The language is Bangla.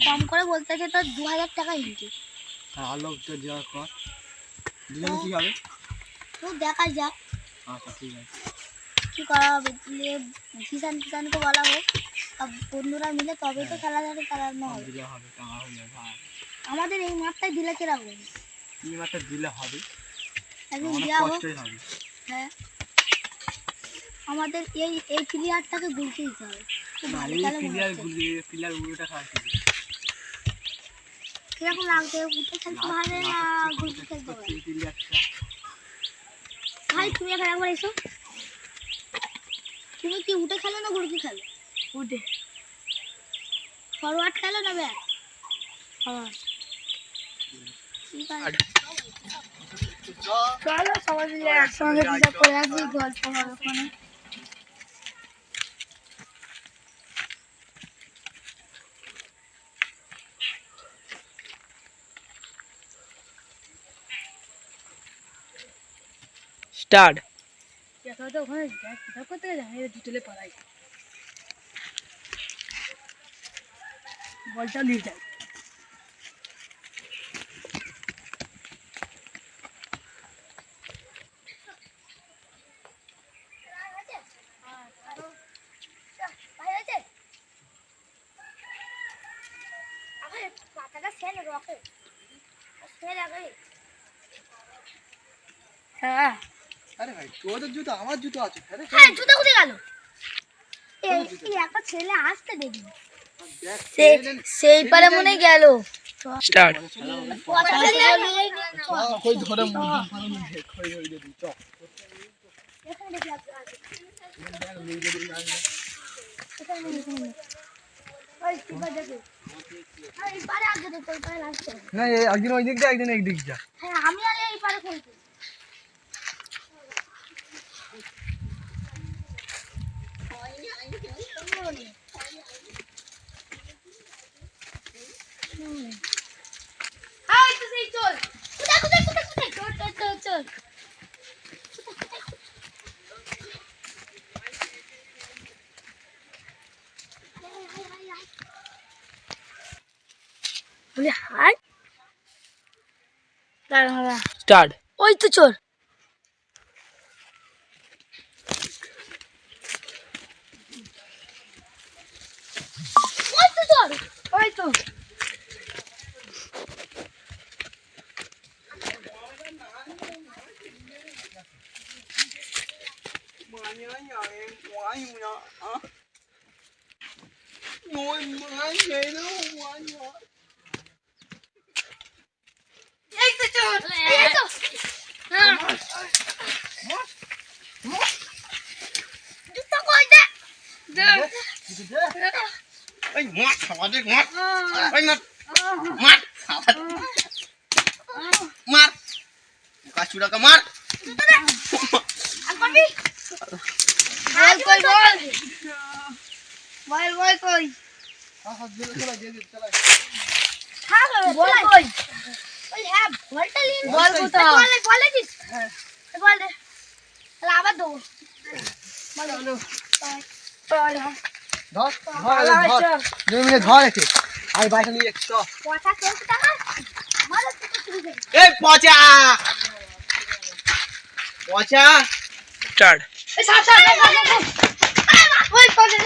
কম করে বলতে আছে তো 2000 টাকা ইনটি। হ্যাঁ আলো তো যাওয়ার পর দুজনে কি হবে তো দেখা যাক। আচ্ছা ঠিক আছে কি করা হবে, কিষানকে বলা হোক, সব বন্ধুরা মিলে তবে তো খেলাধুলা চালানো হবে। আমাদের এই মাঠটাই দিলে কিরকম? এই মাঠটা দিলে হবে, একদিন অনেক দেওয়া হোক। কষ্টই হবে। হ্যাঁ আমাদের এই প্লেয়ারটাকে গুলতে দিতে হবে। খুব ভালো খেলে মনে হচ্ছে। প্লেয়ার উড়োটা খাওয়াচ্ছি কিরকম লাগছে? উঠে খেলতে ভালো না গুলতে খেলতে ভালো? ভাই তুমি এখানে একবার এসো। তুমি কি উঠে খেলো না গুলতে খেলো? উঠে। ফরওয়ার্ড খেলো না ব্যাক? ফরওয়ার্ড। চলো সবাই মিলে একসঙ্গে ডিসাইড করে আসি, গল্প হবে ওখানে। স্টার্ট। তো ওখানে হিসাব করতে গেলে দুটোলে পালাই, বলটা নিয়ে যায়। হ্যাঁ আরে ভাই তোদের জুতো আমার জুতো আছে। হ্যাঁ জুতো কোথায় গেল? এই একটা ছেলে আসতে দেখি সেই পারে মনে গেল। স্টার্ট। কই ধরে মুরগি কই হই দে চ না একদিন ওই দিক যা একদিন এই দিক যা। হ্যাঁ আমি আর এই পারে খেলছি। চল বলে হাই দাঁড়া স্টার্ট। ওই তো চোর। ওই তো চোর, ওই তো এই তো চোর, এই তো জুতো কই দে এই মাছ আমাদের মাছ ওই মাছ মাছ মার কাচুড়া কা মার আকবি বল কই বল বল কই হাত দিয়ে চলা দিয়ে চলা হ্যাঁ বল কই ওই হ্যাঁ বলটা লিন বল কোথা বল দিস হ্যাঁ বল দে তাহলে আবার দেবো বল বল ধর ধর 2 মিনিট ধর একে আর বাইরে নিয়ে চ পচা চলতে টাকা মারা তুই এই পচা পচা স্টার্ট। এই সাপ ওই পচা